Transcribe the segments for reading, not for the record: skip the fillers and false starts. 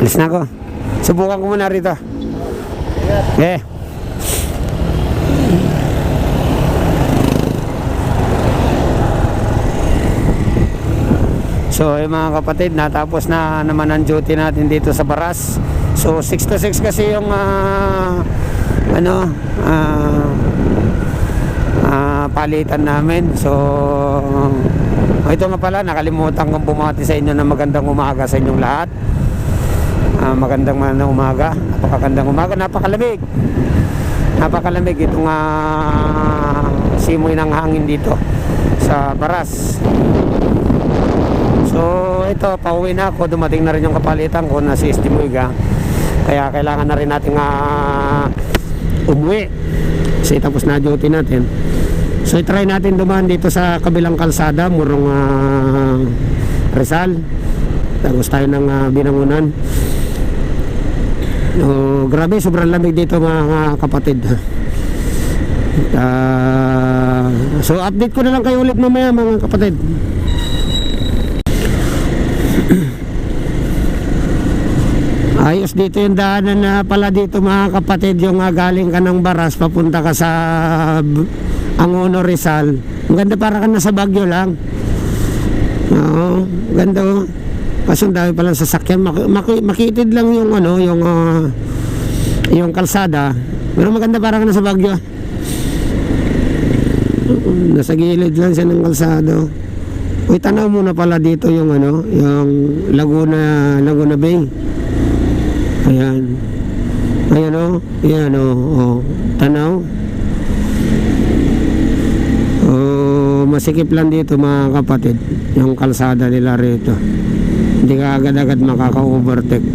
Alis na ako. Subukan ko muna rito. Okay. So mga kapatid, natapos na naman ang duty natin dito sa Baras. So 6 to 6 kasi yung palitan namin. So ito nga pala, nakalimutan kong bumati sa inyo na magandang umaga sa inyong lahat. Magandang umaga, napakagandang umaga, napakalamig itong simoy ng hangin dito sa Baras. So ito, pauwi na ako, dumating na rin yung kapalitan ko na si Estimuiga, kaya kailangan na rin natin umuwi kasi tapos na duty natin. So i-try natin dumaan dito sa kabilang kalsada, murong Rizal, tapos tayo ng Binangonan. Grabe, sobrang lamig dito mga kapatid. So update ko na lang kayo ulit mamaya mga kapatid. Ayos dito yung daanan na pala dito mga kapatid, yung galing ka ng Baras papunta ka sa Angono, Rizal. Ang ganda, para ka na sa Baguio lang. Oo, ganda oh. Kasi ang dami palang sasakyan, makitid lang yung yung kalsada, pero maganda, para ka na sa Baguio. Nasa gilid lang siya ng kalsado. Uy, tanaw muna pala dito yung yung Laguna Bay. Ayan. Ayan o. Ayan o. Tanaw. Masikip lang dito mga kapatid, yung kalsada nila rito. Hindi ka agad-agad makaka-overtake.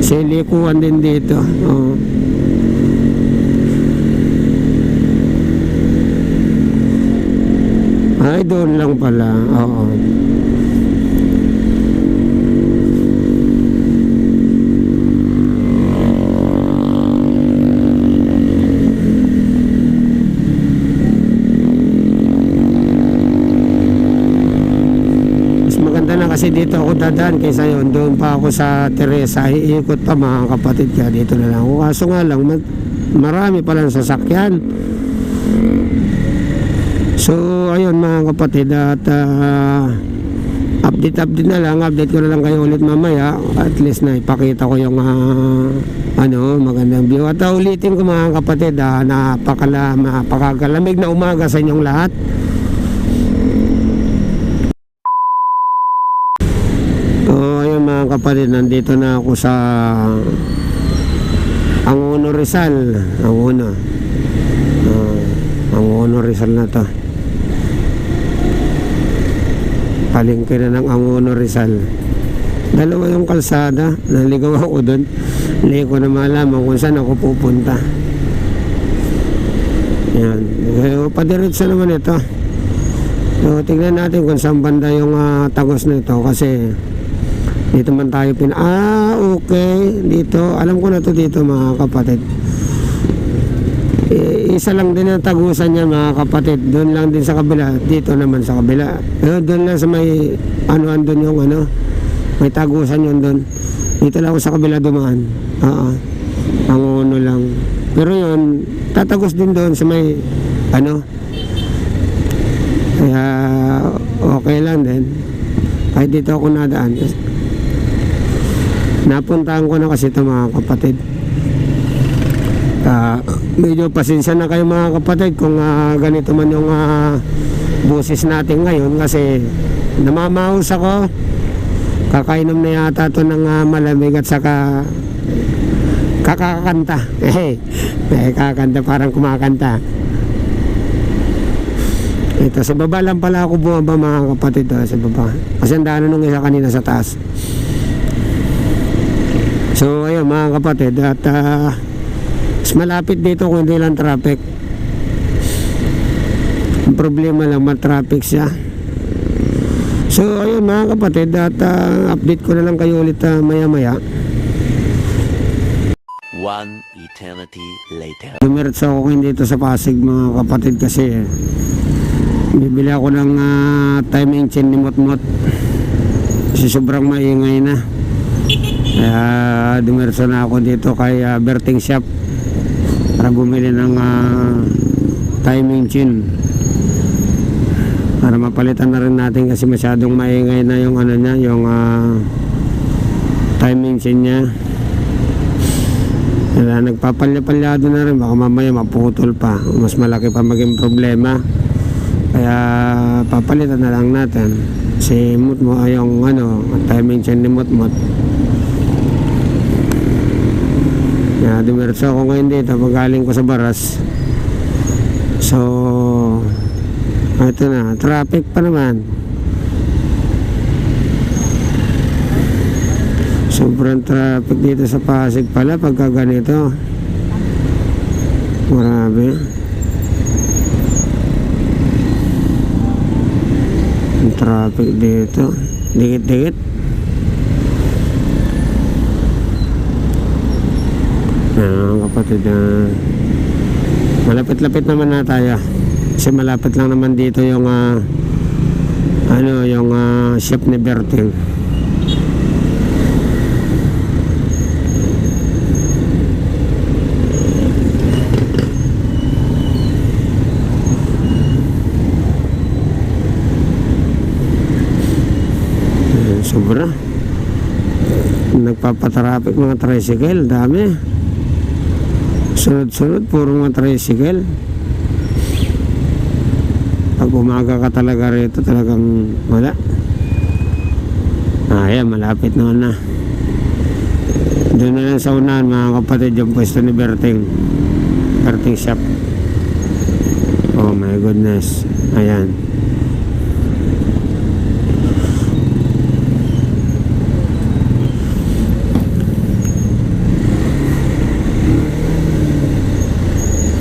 Silikuan din dito. Ay, doon lang pala. Oo. Kasi dito ako dadaan, kaysa yun doon pa ako sa Teresa, iikot pa mga kapatid, kaya dito na lang ako. Kaso nga lang, marami palang sasakyan. So ayun mga kapatid, at update na lang, update ko na lang kayo ulit mamaya, at least na ipakita ko yung magandang view. At ulitin ko mga kapatid, napakagalamig na umaga sa inyong lahat. Kapatid, nandito na ako sa Angono, Rizal. Angono, Rizal na to. Palengke na ng Angono, Rizal. Dalawa yung kalsada, naligaw ako doon. Hindi ko na malaman kung saan ako pupunta. Yan, padiretso naman ito. So tignan natin kung saan banda yung tagos na ito, kasi dito man tayo okay, dito, alam ko na to dito mga kapatid. Isa lang din ang tagusan niya mga kapatid, doon lang din sa kabila, dito naman sa kabila. Doon lang sa may andun yung may tagusan yun doon. Dito lang ako sa kabila dumaan. Angono lang. Pero yun, tatagos din doon sa may kaya okay lang din. Kahit dito ako nadaan. Napuntahan ko na kasi ito mga kapatid. Medyo pasensya na kayo mga kapatid kung ganito man yung boses natin ngayon, kasi namamaos ako. Kakainom na yata ito ng malamig at saka kakakanta. Kakakanta, parang kumakanta. Ito, sa baba lang pala ako bumaba mga kapatid. Sa baba, kasi ang daanan nung isa kanina sa taas. So ayun mga kapatid, at mas malapit dito kung hindi lang traffic. Ang problema lang, traffic siya. So ayun mga kapatid, at update ko na lang kayo ulit maya-maya. One eternity later. Dumiretso ako dito sa Pasig mga kapatid, kasi bibili ako ng time engine ni Motmot. Kasi sobrang maingay na. Kaya dumirso na ako dito kay Berting Shop para bumili ng timing chain para mapalitan na rin natin, kasi masyadong maingay na yung ano niya, yung timing chain niya. Kaya nagpapalya-palyado na rin, baka mamaya maputol pa, mas malaki pa maging problema. Kaya papalitan na lang natin si Mutmo, yung timing chain ni Mutmut. Kaya dumiretso ako ngayon dito pagaling ko sa Baras. So ito na, traffic pa naman, sobrang traffic dito sa Pasig pala pagka ganito, marami ang traffic dito, dikit-dikit. Kapatid, malapit-lapit naman na tayo, kasi malapit lang naman dito yung shop ni Berting. Sobra nagpapatraffic mga tricycle, dami, sunod-sunod puro mga tricycle. Pag umaga ka talaga rito, talagang wala. Ayan, malapit naman na. Doon na lang sa unahan mga kapatid, yung pwesto ni Berting Shop. Oh my goodness, ayan.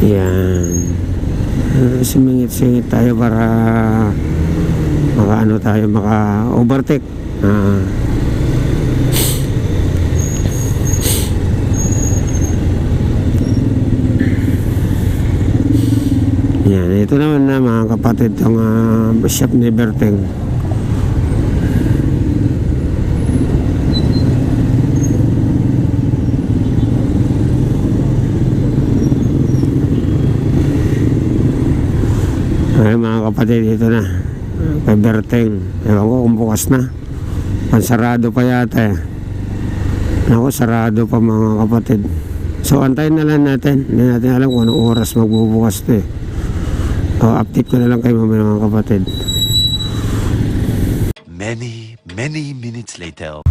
Yan. Sumingit-singit tayo para maka-overtake. Yan, ito naman na mga kapatid, ang shop ni Berting. Ay mga kapatid, ito na kay Berting. Ewan ko kung bukas na, pansarado pa yata. Ako, sarado pa mga kapatid. So antayin na lang natin, hindi natin alam kung anong oras magbubukas to update ko na lang kayo mamaya mga kapatid. Many minutes later.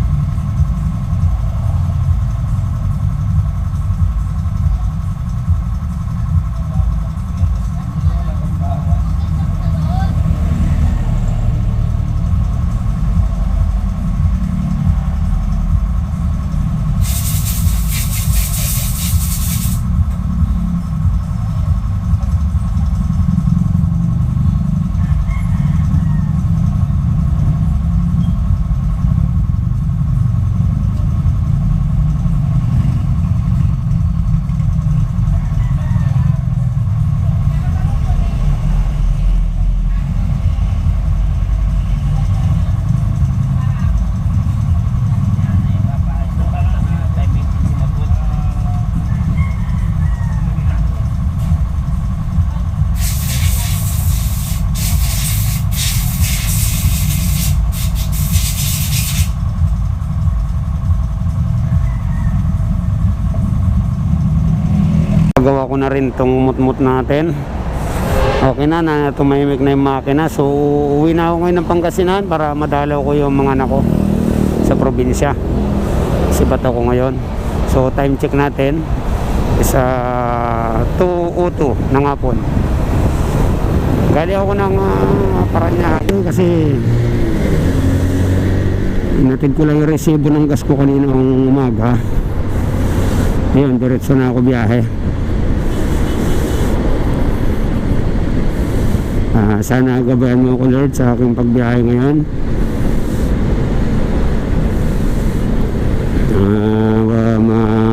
Gawa ko na rin itong mutmut natin. Okay na, tumahimik na yung makina. So uwi na ako ngayon ng Pangasinan para madalaw ko yung mga anak ko sa probinsya. Sibat ako ngayon. So time check natin is 2:02 ng hapon. Gali ako ng Parañaque kasi natid ko lang yung resibo ng gas ko kanina ng umaga. Ayun, diretso na ako biyahe. Sana gabayan mo ko, Lord, sa aking pagbiyahe ngayon.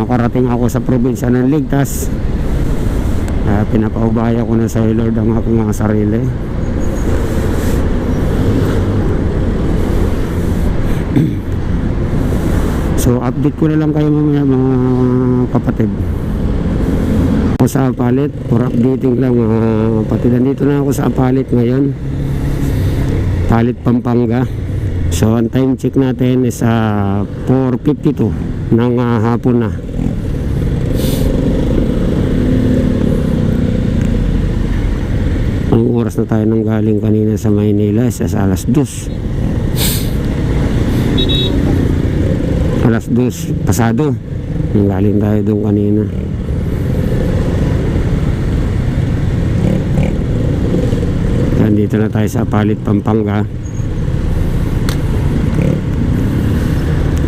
Makarating ako sa probinsya ng ligtas. Pinapaubaya ko na sa Lord ang aking mga sarili. So update ko na lang kayo mamaya mga kapatid. Ako sa Apalit, for updating lang mga kapatid. Nandito na ako sa Apalit ngayon, Apalit, Pampanga. So ang time check natin is 4:52 ng hapon na. Ang oras na tayo nang galing kanina sa Maynila is alas 2. Alas 2 pasado. Nang galing tayo doon kanina. Nandito na tayo sa Apalit, Pampanga.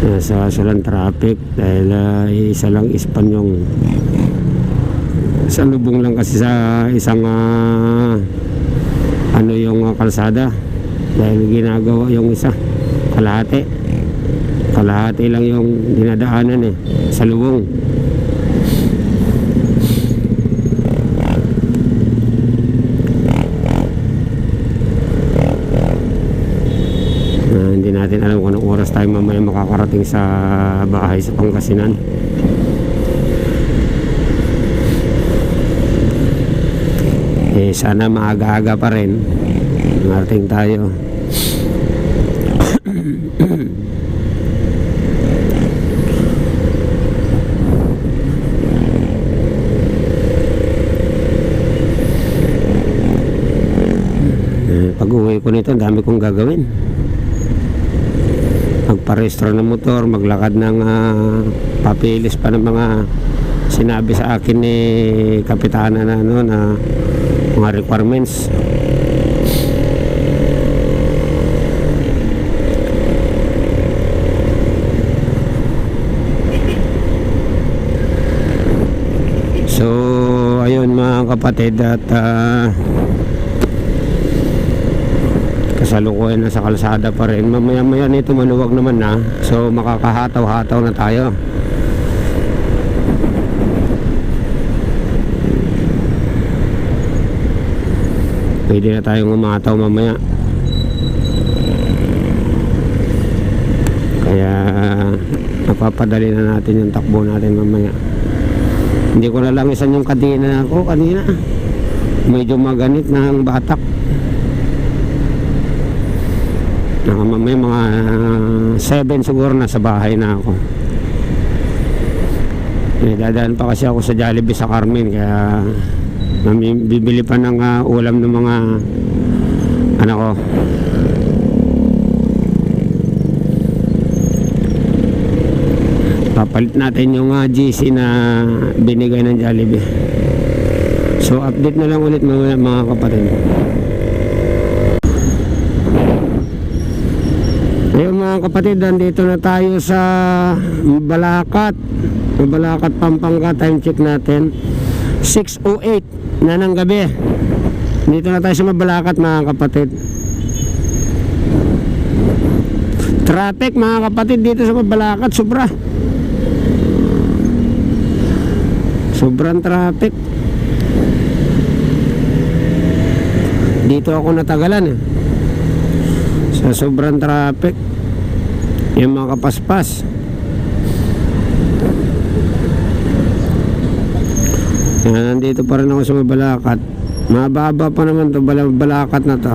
Nasa sulang traffic dahil isa lang ispan yung salubong lang kasi sa isang ano yung kalsada, dahil ginagawa yung isa kalahati lang yung dinadaanan sa lubong. Hindi natin alam kung anong oras tayo mamaya makakarating sa bahay sa Pangasinan. Sana maaga-aga pa rin marating tayo. Pag uwi ko nito, dami kong gagawin. Magparehistro ng motor, maglakad ng papilis pa ng mga sinabi sa akin ni Kapitana na mga requirements. So ayun mga kapatid, at kasalukuyan na sa kalsada pa rin. Mamaya nito maluwag naman na, so makakahataw-hataw na tayo. Pwede na tayong umataw mamaya. Kaya napapadali na natin yung takbo natin mamaya. Hindi ko na lang isan yung kadena ko kanina. Medyo maganit na ang batak. Mamaya mga 7 siguro na sa bahay na ako. Dadaan pa kasi ako sa Jollibee sa Carmen, kaya bibili pa ng ulam ng mga anak ko. Papalit natin yung GC na binigay ng Jollibee. So update na lang ulit mga kapatid. Ayun mga kapatid, nandito na tayo sa Balakat, Pampanga. Time check natin 6:08 na ng gabi. Dito na tayo sa Mabalacat mga kapatid. Traffic mga kapatid dito sa Mabalacat, sobrang traffic. Dito ako natagalan sa sobrang traffic. Yung mga kapaspas. Nandito pa rin ako sa Mabalacat. Mababa pa naman to, Balacat na to.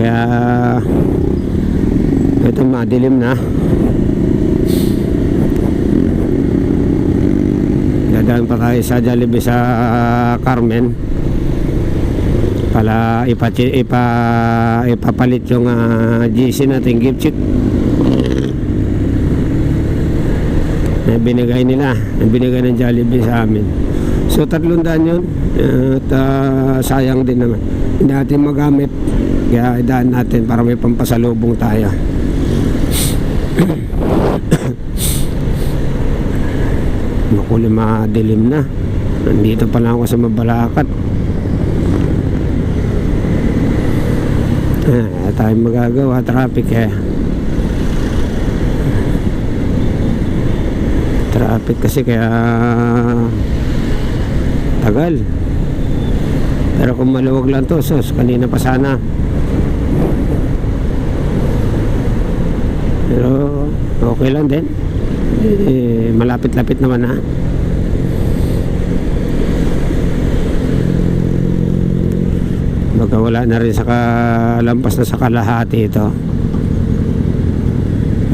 Kaya ito madilim na. Dadaan pa tayo sa Jollibee sa Carmen para ipapalit yung GC natin, gift check na binigay ng Jollibee sa amin. So 300 yun, at sayang din naman, hindi natin magamit, kaya idaan natin para may pampasalubong tayo. Makuli, madilim na. Nandito pa lang ako sa Mabalacat. Tayong magagawa, traffic traffic kasi kaya tagal. Pero kung maluwag lang to, sus, kanina pa sana. Pero okay lang din. Malapit-lapit naman na. Baga wala na rin sa lampas na sa kalahati ito.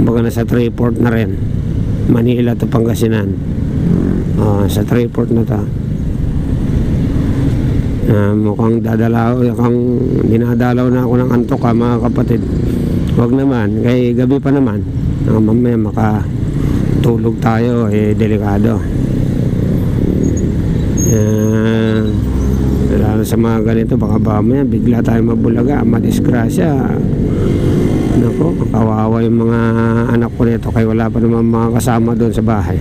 Baga na sa Triport na rin. Manila to Pangasinan. Sa Triport na to. Mukhang dinadalaw na ako ng antok mga kapatid. Wag naman, kay gabi pa naman. Mamaya makatulog tayo, delikado. Lalo sa mga ganito, baka mamaya bigla tayo mabulaga, madisgrasya. Nako, kawawa yung mga anak ko nito, kaya wala pa naman mga kasama doon sa bahay.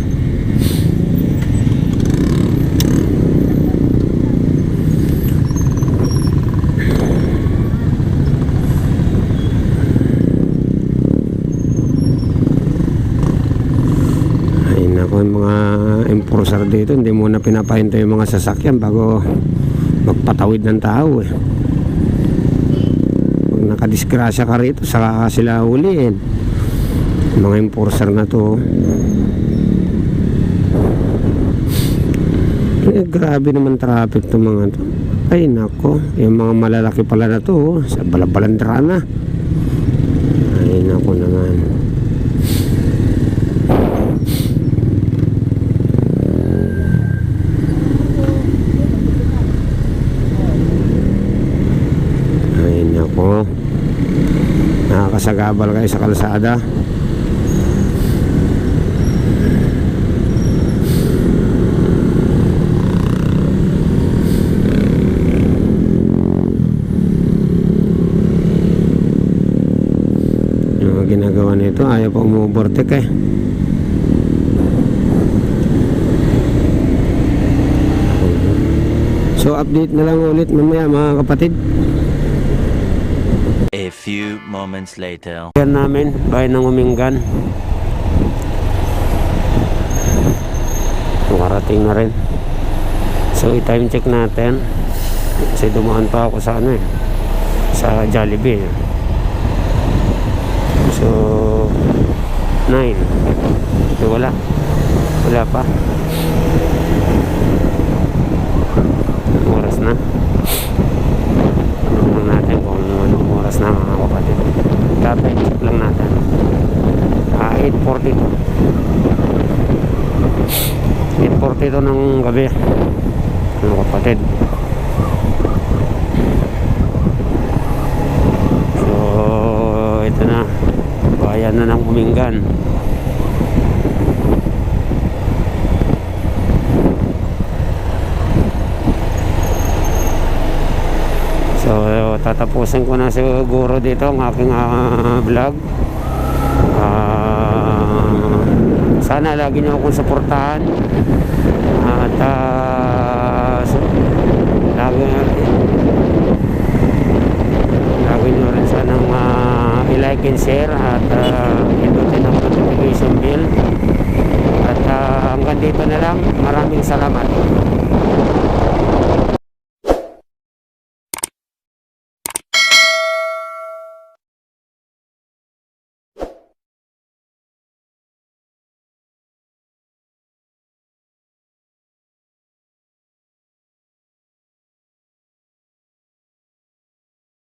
Yung mga enforcer dito, hindi muna pinapahinto yung mga sasakyan bago magpatawid ng tao Pag nakadisgrasya ka rito, saka sila huliin. Mga enforcer na to. Grabe naman traffic to mga to. Ay nako, yung mga malalaki pala na to, sa balabalandra na. Ay nako naman. Nakakasagabal kayo sa kalsada. Yung ginagawa nito, ayaw pa umubortek So update na lang ulit mamaya mga kapatid. A few moments later. Yan namin, bayan ng Umingan. Makarating na rin. So i-time check natin. Kasi dumaan pa ako sa sa Jollibee. So 9. So wala pa. Oras na. Tingnan natin kung anong oras na mga kapatid. Time check lang natin. 8:42 ng gabi mga kapatid. So ito na, bayan na ng Umingan. So tatapusin ko na siguro dito ang aking vlog. Sana lagi nyo akong suportahan at lagi nyo rin sanang i-like and share at pindutin ang notification bell at hanggang dito na lang. Maraming salamat.